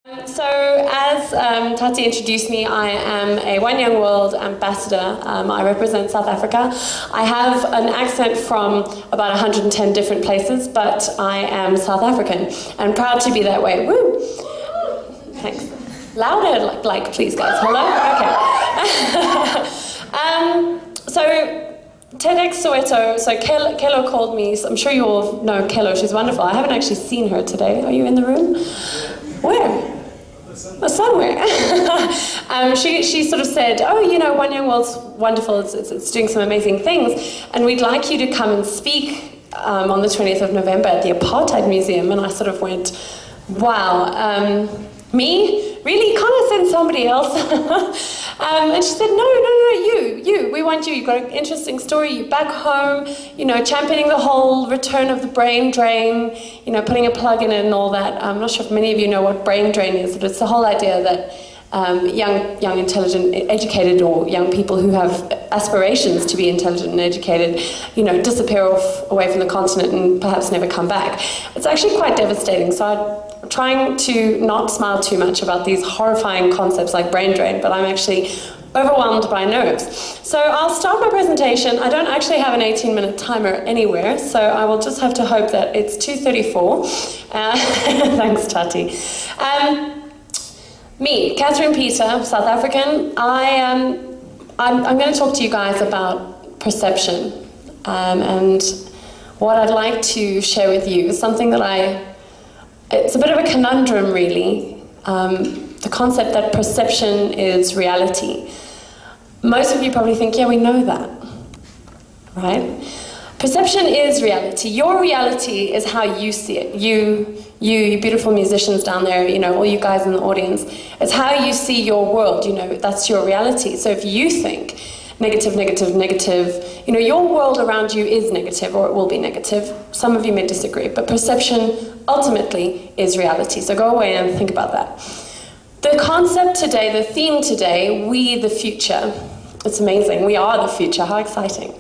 So, as Tati introduced me, I am a One Young World ambassador. I represent South Africa. I have an accent from about 110 different places, but I am South African and proud to be that way. Woo! Thanks. Louder, like please, guys. Hello? Okay. So, TEDx Soweto. So, Kelo called me. So I'm sure you all know Kelo. She's wonderful. I haven't actually seen her today. Are you in the room? Where? Somewhere. She sort of said, oh, you know, One Young World's wonderful, it's doing some amazing things, and we'd like you to come and speak on the 20th of November at the Apartheid Museum. And I sort of went, wow, me? Really? Can't I send somebody else? And she said, no, you. We want you. You've got an interesting story. You're back home, you know, championing the whole return of the brain drain, you know, putting a plug in it and all that. I'm not sure if many of you know what brain drain is, but it's the whole idea that young, intelligent, educated, or young people who have aspirations to be intelligent and educated, you know, disappear away from the continent and perhaps never come back. It's actually quite devastating. So I'm trying to not smile too much about these horrifying concepts like brain drain, but I'm actually overwhelmed by nerves. So I'll start my presentation. I don't actually have an 18-minute timer anywhere, so I will just have to hope that it's 2:34. Thanks, Tati. Me, Catherine Peter, South African. I'm going to talk to you guys about perception, and what I'd like to share with you is something that it's a bit of a conundrum, really. The concept that perception is reality. Most of you probably think, yeah, we know that, right? Perception is reality. Your reality is how you see it. You beautiful musicians down there, you know, all you guys in the audience, it's how you see your world, you know, that's your reality. So if you think negative, you know, your world around you is negative, or it will be negative. Some of you may disagree, but perception ultimately is reality. So go away and think about that. The concept today, the theme today, we the future. It's amazing. We are the future. How exciting.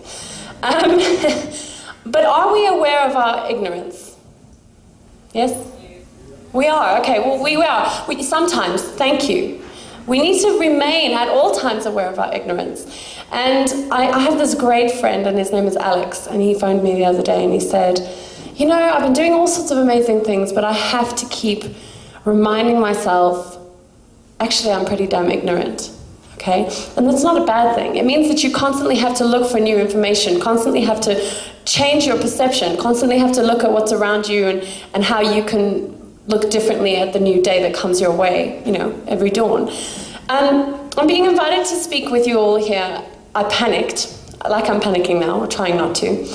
But are we aware of our ignorance? Yes? We are. Okay, well, we are. Sometimes, thank you. We need to remain at all times aware of our ignorance. And I have this great friend, and his name is Alex, and he phoned me the other day and he said, you know, I've been doing all sorts of amazing things, but I have to keep reminding myself, actually, I'm pretty damn ignorant. Okay? And that's not a bad thing. It means that you constantly have to look for new information, constantly have to change your perception, constantly have to look at what's around you and how you can look differently at the new day that comes your way, you know, every dawn. I'm being invited to speak with you all here. I panicked, like I'm panicking now, or trying not to.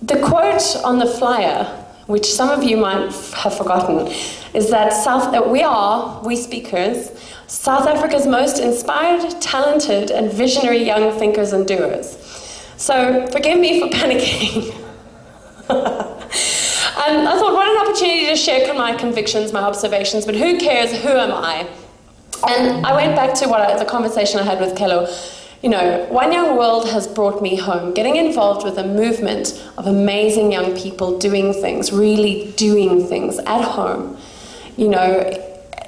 The quote on the flyer, which some of you might have forgotten, is that we speakers, South Africa's most inspired, talented, and visionary young thinkers and doers. So forgive me for panicking. And I thought, what an opportunity to share my convictions, my observations, but who cares, who am I? And I went back to the conversation I had with Kelo. You know, One Young World has brought me home. Getting involved with a movement of amazing young people doing things, really doing things at home, you know,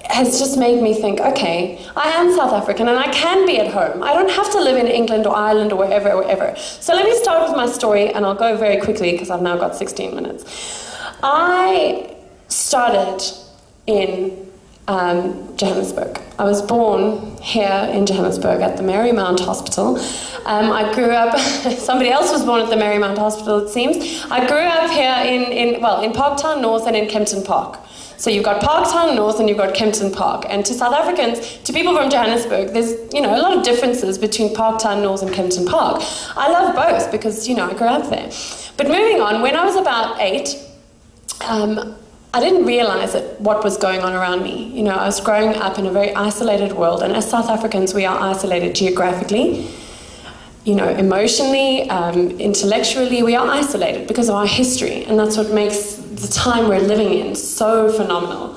has just made me think, okay, I am South African and I can be at home. I don't have to live in England or Ireland or wherever. So let me start with my story, and I'll go very quickly because I've now got 16 minutes. I started in Johannesburg. I was born here in Johannesburg at the Marymount Hospital. I grew up, somebody else was born at the Marymount Hospital, it seems. I grew up here in Parktown North and in Kempton Park. So you've got Parktown North and you've got Kempton Park. And to South Africans, to people from Johannesburg, there's, you know, a lot of differences between Parktown North and Kempton Park. I love both because, you know, I grew up there. But moving on, when I was about 8, I didn't realize what was going on around me. You know, I was growing up in a very isolated world, and as South Africans, we are isolated geographically, you know, emotionally, intellectually, we are isolated because of our history, and that's what makes the time we're living in so phenomenal.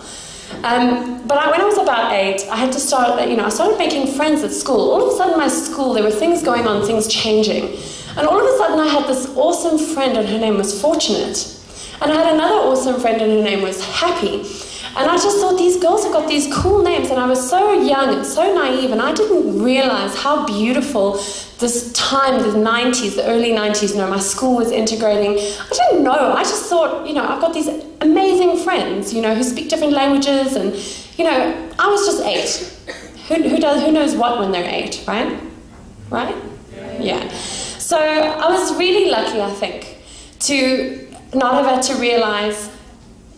But when I was about 8, I had to start, you know, I started making friends at school. All of a sudden, my school, there were things going on, things changing. And all of a sudden, I had this awesome friend, and her name was Fortunate. And I had another awesome friend, and her name was Happy. And I just thought, these girls have got these cool names, and I was so young and so naive, and I didn't realize how beautiful this time, the 90s, the early 90s, you know, my school was integrating. I didn't know. I just thought, you know, I've got these amazing friends, you know, who speak different languages, and, you know, I was just 8. Who knows what when they're 8, right? Right? Yeah. So I was really lucky, I think, to not have had to realize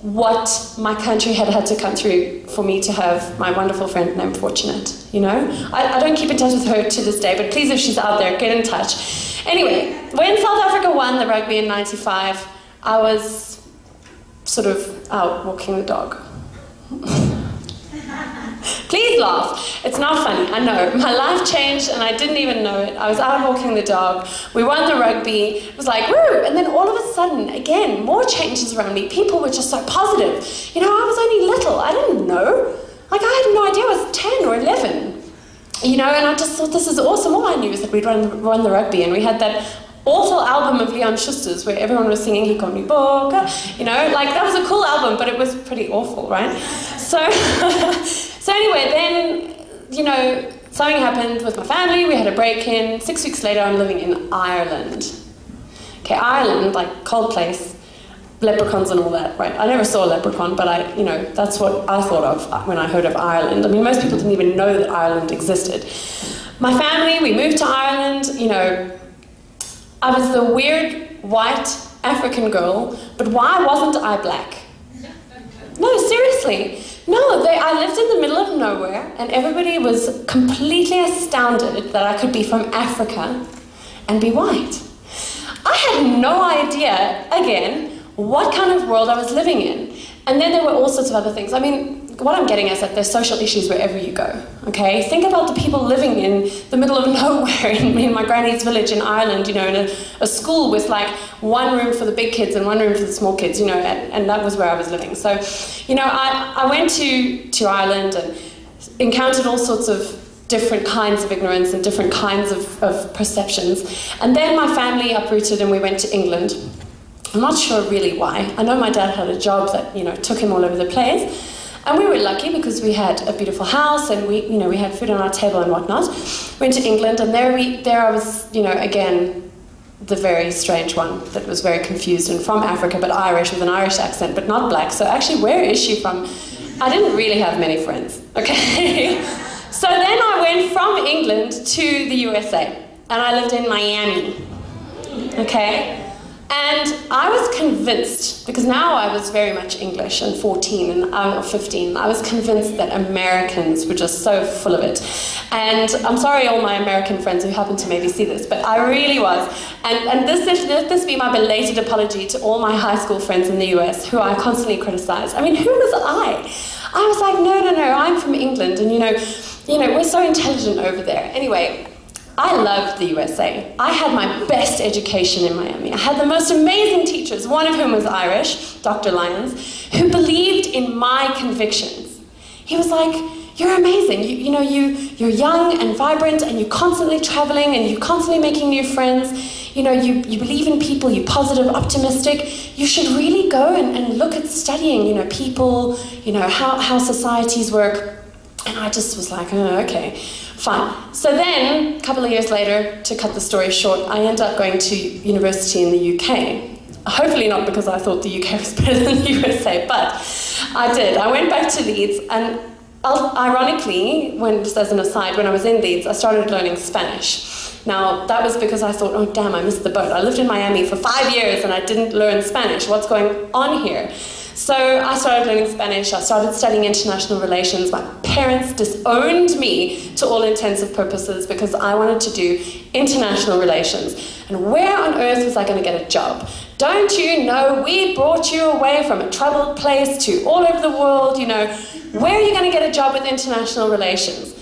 what my country had to come through for me to have my wonderful friend named Fortunate, you know? I don't keep in touch with her to this day, but please, if she's out there, get in touch. Anyway, when South Africa won the rugby in '95, I was sort of out walking the dog. Please laugh. It's not funny, I know. My life changed and I didn't even know it. I was out walking the dog. We won the rugby. It was like, woo! And then all of a sudden, again, more changes around me. People were just so positive. You know, I was only little. I didn't know. Like, I had no idea I was 10 or 11. You know, and I just thought, this is awesome. All I knew was that we'd won the rugby, and we had that awful album of Leon Schuster's where everyone was singing He Got Me Boca. You know, like, that was a cool album, but it was pretty awful, right? So... So anyway, then, you know, something happened with my family, we had a break-in. 6 weeks later, I'm living in Ireland. Okay, Ireland, like, cold place, leprechauns and all that, right? I never saw a leprechaun, but you know, that's what I thought of when I heard of Ireland. I mean, most people didn't even know that Ireland existed. My family, we moved to Ireland, you know, I was the weird, white, African girl, but why wasn't I black? No, seriously. No, I lived in the middle of nowhere, and everybody was completely astounded that I could be from Africa and be white. I had no idea, again, what kind of world I was living in. And then there were all sorts of other things. I mean, what I'm getting is that there's social issues wherever you go, okay? Think about the people living in the middle of nowhere in my granny's village in Ireland, you know, in a school with like one room for the big kids and one room for the small kids, you know, and that was where I was living. So, you know, I went to Ireland and encountered all sorts of different kinds of ignorance and different kinds of perceptions. And then my family uprooted and we went to England. I'm not sure really why. I know my dad had a job that, you know, took him all over the place. And we were lucky because we had a beautiful house and we, you know, we had food on our table and whatnot. Went to England, and there I was, you know, again, the very strange one that was very confused and from Africa, but Irish with an Irish accent, but not black. So actually, where is she from? I didn't really have many friends, okay? So then I went from England to the USA, and I lived in Miami, okay? And I was convinced, because now I was very much English and 14 and I'm 15, I was convinced that Americans were just so full of it. And I'm sorry all my American friends who happen to maybe see this, but I really was. And this be my belated apology to all my high school friends in the US who I constantly criticized. I mean, who was I? I was like, no, I'm from England, and you know, we're so intelligent over there. Anyway, I loved the USA. I had my best education in Miami. I had the most amazing teachers, one of whom was Irish, Dr. Lyons, who believed in my convictions. He was like, you're amazing. You're young and vibrant, and you're constantly traveling, and you're constantly making new friends. You know, you believe in people, you're positive, optimistic. You should really go and look at studying, you know, people, you know, how societies work. And I just was like, oh, okay, fine. So then, a couple of years later, to cut the story short, I ended up going to university in the UK. Hopefully not because I thought the UK was better than the USA, but I did. I went back to Leeds, and ironically, just as an aside, when I was in Leeds, I started learning Spanish. Now, that was because I thought, oh damn, I missed the boat. I lived in Miami for 5 years and I didn't learn Spanish. What's going on here? So I started learning Spanish, I started studying international relations. My parents disowned me to all intents and purposes because I wanted to do international relations. And where on earth was I going to get a job? Don't you know we brought you away from a troubled place to all over the world, you know. Where are you going to get a job with international relations?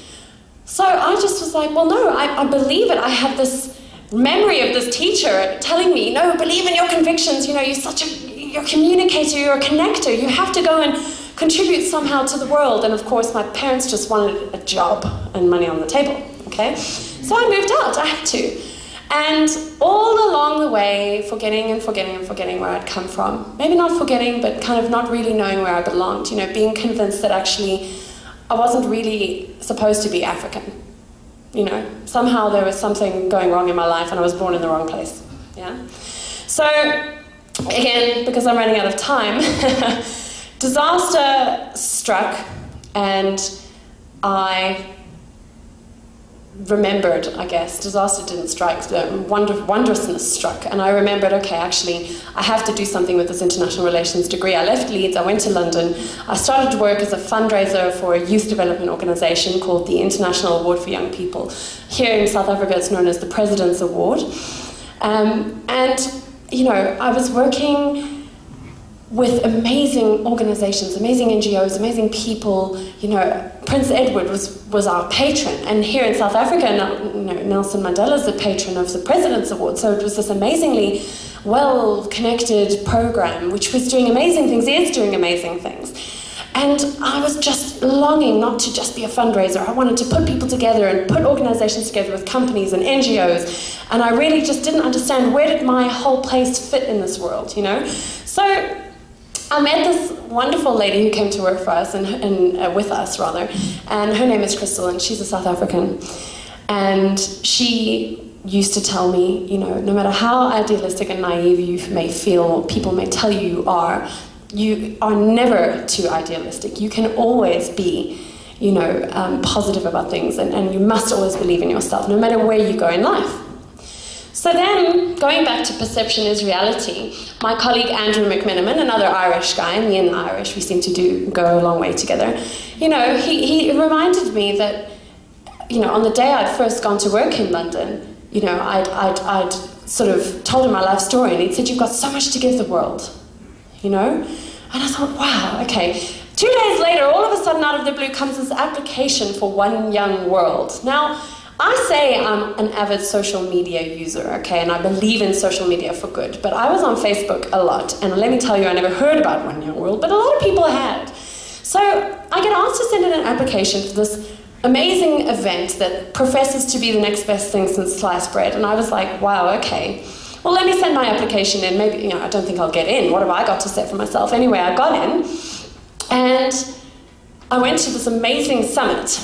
So I just was like, well, no, I believe it. I have this memory of this teacher telling me, no, believe in your convictions, you know, you're a communicator, you're a connector, you have to go and contribute somehow to the world. And of course, my parents just wanted a job and money on the table, okay? So I moved out, I had to. And all along the way, forgetting and forgetting and forgetting where I'd come from. Maybe not forgetting, but kind of not really knowing where I belonged, you know, being convinced that actually I wasn't really supposed to be African. You know, somehow there was something going wrong in my life and I was born in the wrong place, yeah? So, again, because I'm running out of time, disaster struck and I remembered, I guess, disaster didn't strike, wondrousness struck, and I remembered, okay, actually, I have to do something with this international relations degree. I left Leeds, I went to London, I started to work as a fundraiser for a youth development organisation called the International Award for Young People. Here in South Africa, it's known as the President's Award. And, you know, I was working with amazing organizations, amazing NGOs, amazing people. You know, Prince Edward was our patron, and here in South Africa, Nelson Mandela is the patron of the President's Award, so it was this amazingly well-connected program which was doing amazing things, is doing amazing things. And I was just longing not to just be a fundraiser. I wanted to put people together and put organizations together with companies and NGOs, and I really just didn't understand where did my whole place fit in this world, you know? So I met this wonderful lady who came to work for us, with us rather, and her name is Crystal, and she's a South African. And she used to tell me, you know, no matter how idealistic and naive you may feel, or people may tell you are never too idealistic. You can always be, you know, positive about things, and you must always believe in yourself, no matter where you go in life. So then, going back to perception is reality, my colleague Andrew McMenamin, another Irish guy, me and Irish, we seem to go a long way together, you know, he reminded me that, you know, on the day I'd first gone to work in London, you know, I'd sort of told him my life story, and he'd said, you've got so much to give the world, you know? And I thought, wow, okay. 2 days later, all of a sudden, out of the blue, comes this application for One Young World. Now, I say I'm an avid social media user, okay, and I believe in social media for good, but I was on Facebook a lot, and let me tell you, I never heard about One Young World, but a lot of people had. So I get asked to send in an application for this amazing event that professes to be the next best thing since sliced bread, and I was like, wow, okay. Well, let me send my application in. Maybe, you know, I don't think I'll get in. What have I got to say for myself? Anyway, I got in, and I went to this amazing summit.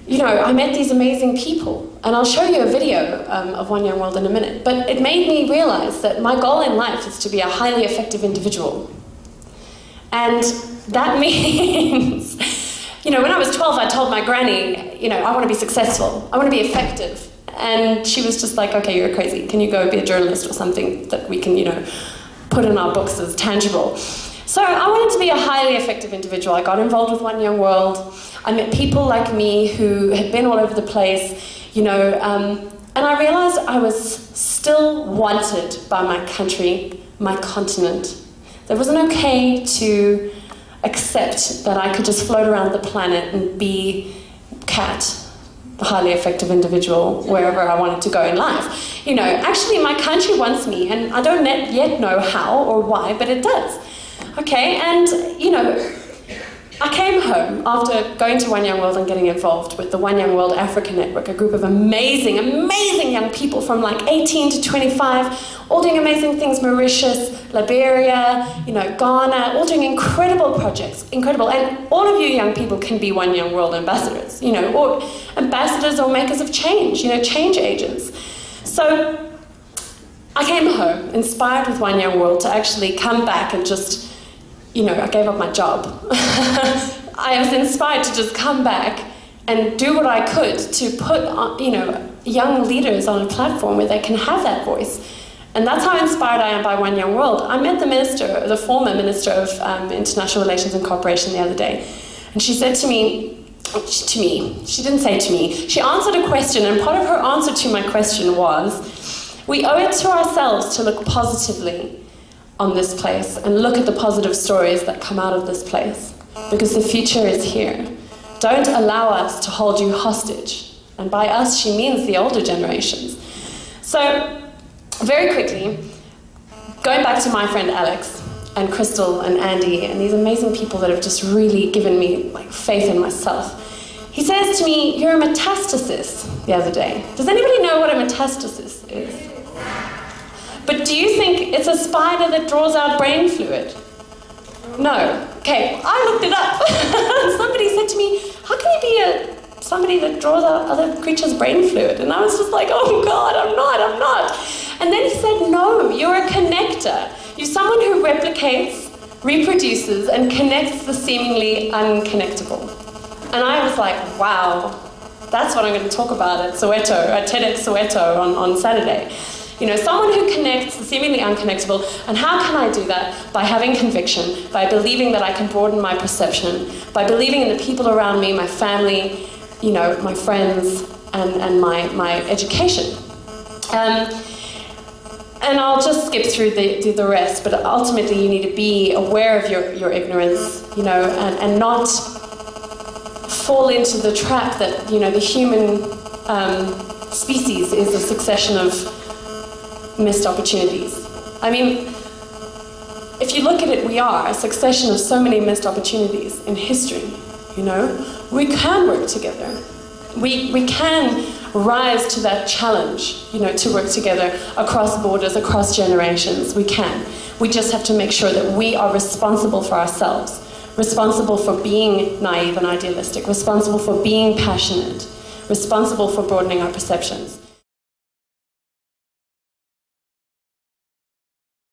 You know, I met these amazing people, and I'll show you a video of One Young World in a minute, but it made me realize that my goal in life is to be a highly effective individual. And that means, you know, when I was 12, I told my granny, you know, I want to be successful, I want to be effective. And she was just like, okay, you're crazy. Can you go be a journalist or something that we can, you know, put in our books as tangible? So I wanted to be a highly effective individual. I got involved with One Young World. I met people like me who had been all over the place, you know, and I realized I was still wanted by my country, my continent. It wasn't okay to accept that I could just float around the planet and be Kat, a highly effective individual, wherever I wanted to go in life. You know, actually my country wants me, and I don't yet know how or why, but it does. Okay, and, you know, I came home after going to One Young World and getting involved with the One Young World Africa Network, a group of amazing, amazing young people from like 18 to 25, all doing amazing things, Mauritius, Liberia, you know, Ghana, all doing incredible projects, incredible. And all of you young people can be One Young World ambassadors, you know, or ambassadors or makers of change, you know, change agents. So I came home, inspired with One Young World, to actually come back and just, you know, I gave up my job. I was inspired to just come back and do what I could to put, you know, young leaders on a platform where they can have that voice. And that's how inspired I am by One Young World. I met the former Minister of International Relations and Cooperation the other day, and she said to me, she didn't say to me, she answered a question, and part of her answer to my question was, we owe it to ourselves to look positively on this place and look at the positive stories that come out of this place, because the future is here. Don't allow us to hold you hostage. And by us, she means the older generations. So, very quickly, going back to my friend Alex and Crystal and Andy and these amazing people that have just really given me like faith in myself. He says to me, "You're a metastasis," the other day. Does anybody know what a metastasis is? But do you think it's a spider that draws out brain fluid? No. Okay, I looked it up. Somebody said to me, "How can you be somebody that draws out other creatures' brain fluid?" And I was just like, "Oh God, I'm not. And then he said, "No, you're a connector. You're someone who replicates, reproduces, and connects the seemingly unconnectable." And I was like, wow, that's what I'm going to talk about at Soweto, at TEDx Soweto on Saturday. You know, someone who connects the seemingly unconnectable. And how can I do that? By having conviction, by believing that I can broaden my perception, by believing in the people around me, my family, you know, my friends, and my education. And I'll just skip through the rest, but ultimately you need to be aware of your ignorance, you know, and not fall into the trap that, you know, the human species is a succession of missed opportunities. I mean, if you look at it, we are a succession of so many missed opportunities in history, you know. We can work together. We can rise to that challenge, you know, to work together across borders, across generations. We can. We just have to make sure that we are responsible for ourselves, responsible for being naive and idealistic, responsible for being passionate, responsible for broadening our perceptions.